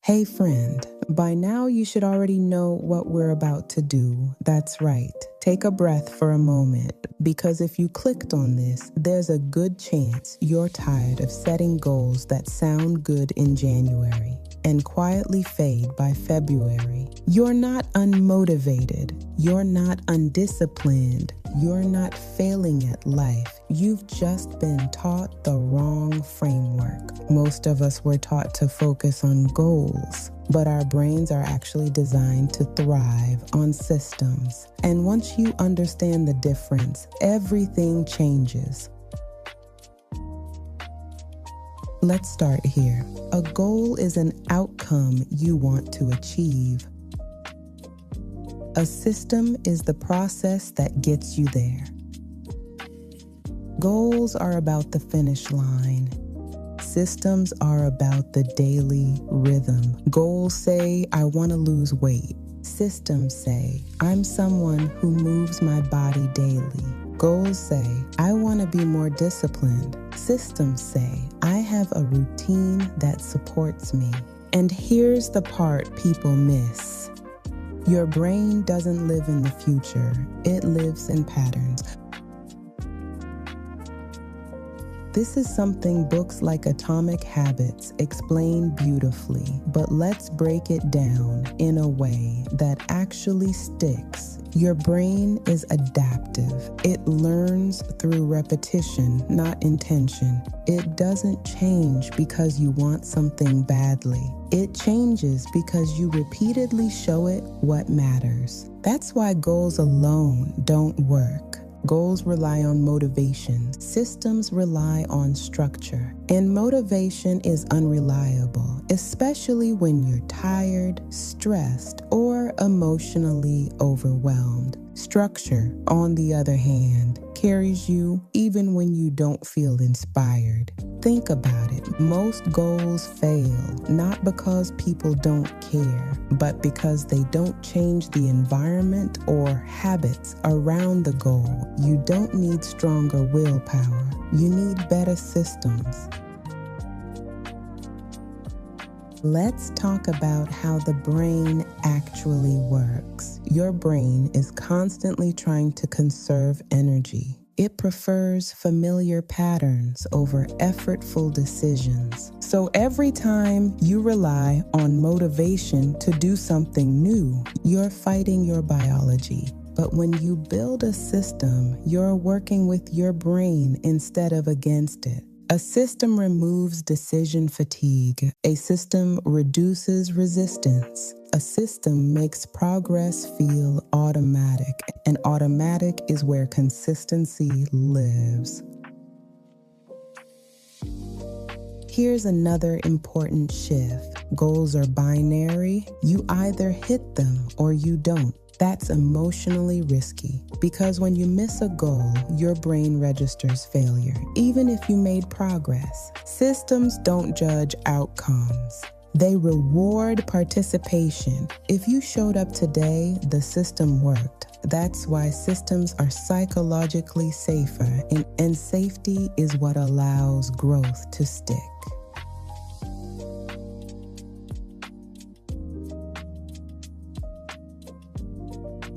Hey friend, by now you should already know what we're about to do. That's right. Take a breath for a moment, because if you clicked on this, there's a good chance you're tired of setting goals that sound good in January and quietly fade by February. You're not unmotivated. You're not undisciplined. You're not failing at life. You've just been taught the wrong framework. Most of us were taught to focus on goals, but our brains are actually designed to thrive on systems. And once you understand the difference, everything changes. Let's start here. A goal is an outcome you want to achieve. A system is the process that gets you there. Goals are about the finish line. Systems are about the daily rhythm. Goals say, I want to lose weight. Systems say, I'm someone who moves my body daily. Goals say, I want to be more disciplined. Systems say, I have a routine that supports me. And here's the part people miss. Your brain doesn't live in the future. It lives in patterns. This is something books like Atomic Habits explain beautifully, but let's break it down in a way that actually sticks. Your brain is adaptive. It learns through repetition, not intention. It doesn't change because you want something badly. It changes because you repeatedly show it what matters. That's why goals alone don't work. Goals rely on motivation. Systems rely on structure. And motivation is unreliable, especially when you're tired, stressed, or emotionally overwhelmed. Structure, on the other hand, carries you even when you don't feel inspired. Think about it. Most goals fail, not because people don't care, but because they don't change the environment or habits around the goal. You don't need stronger willpower. You need better systems. Let's talk about how the brain actually works. Your brain is constantly trying to conserve energy. It prefers familiar patterns over effortful decisions. So every time you rely on motivation to do something new, you're fighting your biology. But when you build a system, you're working with your brain instead of against it. A system removes decision fatigue. A system reduces resistance. A system makes progress feel automatic, and automatic is where consistency lives. Here's another important shift. Goals are binary. You either hit them or you don't. That's emotionally risky, because when you miss a goal, your brain registers failure, even if you made progress. Systems don't judge outcomes. They reward participation. If you showed up today, the system worked. That's why systems are psychologically safer, and safety is what allows growth to stick.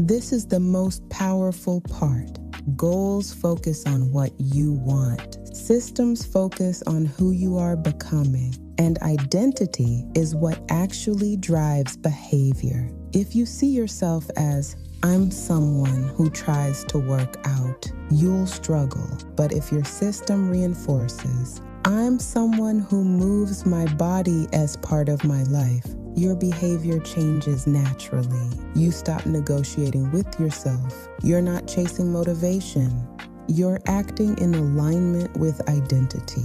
This is the most powerful part. Goals focus on what you want. Systems focus on who you are becoming. And identity is what actually drives behavior. If you see yourself as, I'm someone who tries to work out, you'll struggle. But if your system reinforces, I'm someone who moves my body as part of my life, your behavior changes naturally. You stop negotiating with yourself. You're not chasing motivation. You're acting in alignment with identity.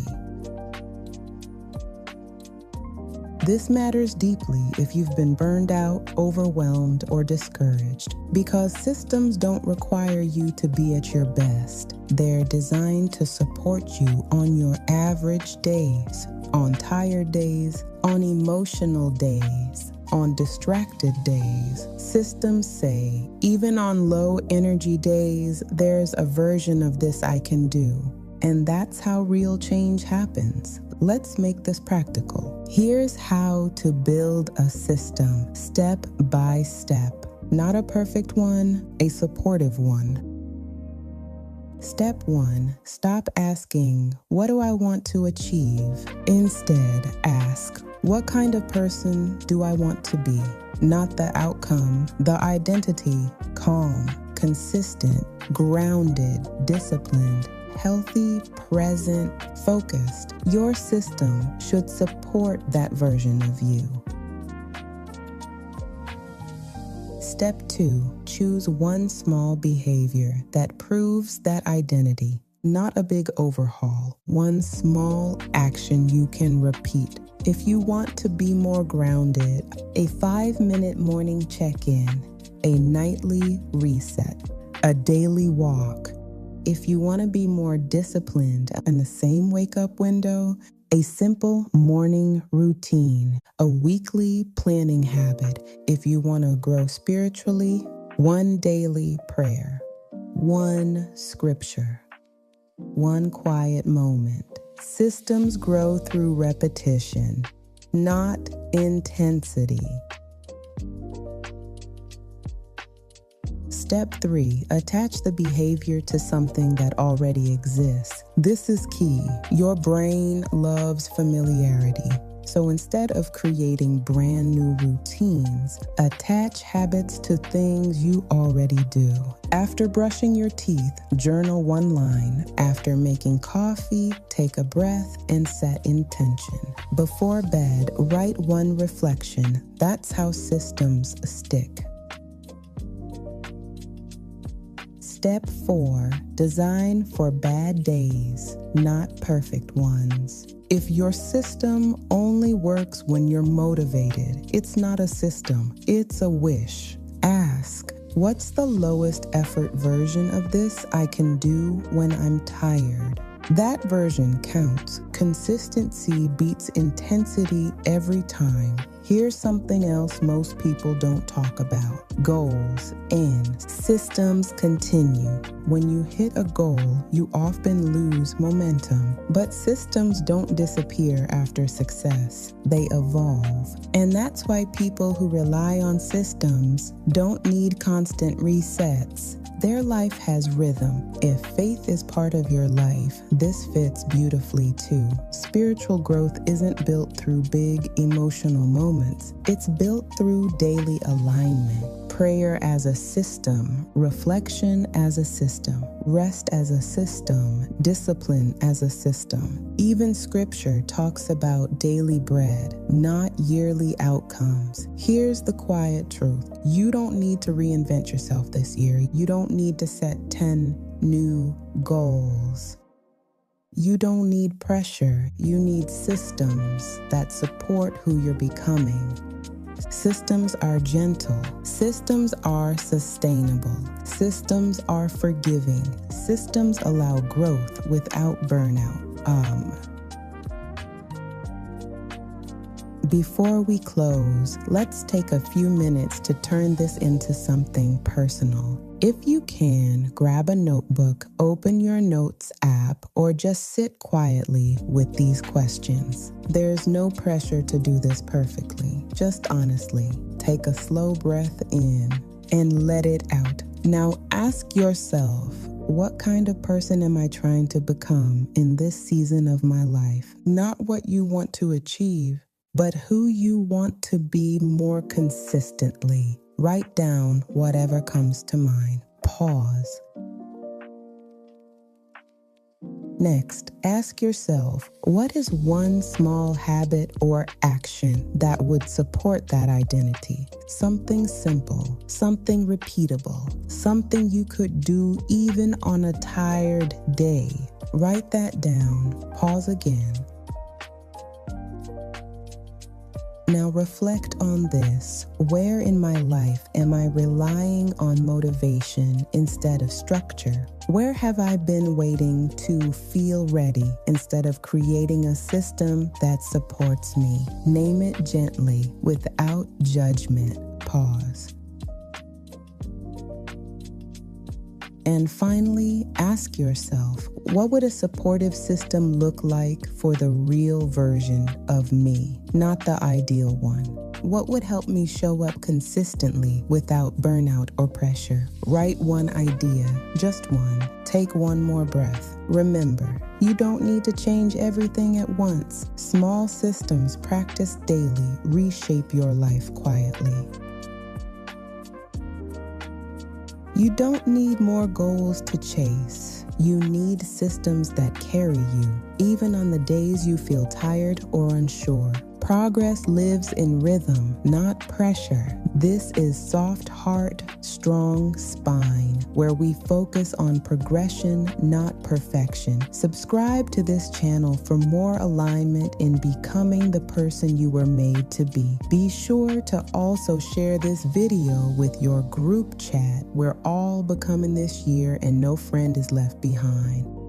This matters deeply if you've been burned out, overwhelmed, or discouraged, because systems don't require you to be at your best. They're designed to support you on your average days, on tired days, on emotional days, on distracted days. Systems say, even on low energy days, there's a version of this I can do. And that's how real change happens. Let's make this practical. Here's how to build a system, step by step. Not a perfect one, a supportive one. Step 1, stop asking, what do I want to achieve? Instead, ask, what kind of person do I want to be? Not the outcome, the identity. Calm, consistent, grounded, disciplined, healthy, present, focused. Your system should support that version of you. Step 2, choose one small behavior that proves that identity. Not a big overhaul, one small action you can repeat. If you want to be more grounded, a 5-minute morning check-in, a nightly reset, a daily walk. If you want to be more disciplined in the same wake-up window, a simple morning routine, a weekly planning habit. If you want to grow spiritually, one daily prayer, one scripture, one quiet moment. Systems grow through repetition, not intensity. Step 3, attach the behavior to something that already exists. This is key. Your brain loves familiarity. So instead of creating brand new routines, attach habits to things you already do. After brushing your teeth, journal one line. After making coffee, take a breath and set intention. Before bed, write one reflection. That's how systems stick. Step 4, design for bad days, not perfect ones. If your system only works when you're motivated, it's not a system, it's a wish. Ask, what's the lowest effort version of this I can do when I'm tired? That version counts. Consistency beats intensity every time. Here's something else most people don't talk about. Goals end. Systems continue. When you hit a goal, you often lose momentum. But systems don't disappear after success. They evolve. And that's why people who rely on systems don't need constant resets. Their life has rhythm. If faith is part of your life, this fits beautifully too. Spiritual growth isn't built through big emotional moments. It's built through daily alignment. Prayer as a system, reflection as a system, rest as a system, discipline as a system. Even scripture talks about daily bread, not yearly outcomes. Here's the quiet truth. You don't need to reinvent yourself this year. You don't need to set 10 new goals. You don't need pressure. You need systems that support who you're becoming. Systems are gentle. Systems are sustainable. Systems are forgiving. Systems allow growth without burnout. Before we close, let's take a few minutes to turn this into something personal. If you can, grab a notebook, open your notes app, or just sit quietly with these questions. There's no pressure to do this perfectly. Just honestly, take a slow breath in and let it out. Now ask yourself, what kind of person am I trying to become in this season of my life? Not what you want to achieve, but who you want to be more consistently. Write down whatever comes to mind. Pause. Next, ask yourself, what is one small habit or action that would support that identity? Something simple, something repeatable, something you could do even on a tired day. Write that down. Pause again. Now reflect on this. Where in my life am I relying on motivation instead of structure? Where have I been waiting to feel ready instead of creating a system that supports me? Name it gently, without judgment. Pause. And finally, ask yourself, what would a supportive system look like for the real version of me, not the ideal one? What would help me show up consistently without burnout or pressure? Write one idea, just one. Take one more breath. Remember, you don't need to change everything at once. Small systems practiced daily reshape your life quietly. You don't need more goals to chase. You need systems that carry you, even on the days you feel tired or unsure. Progress lives in rhythm, not pressure. This is Soft Heart, Strong Spine, where we focus on progression, not perfection. Subscribe to this channel for more alignment in becoming the person you were made to be. Be sure to also share this video with your group chat. We're all becoming this year and no friend is left behind.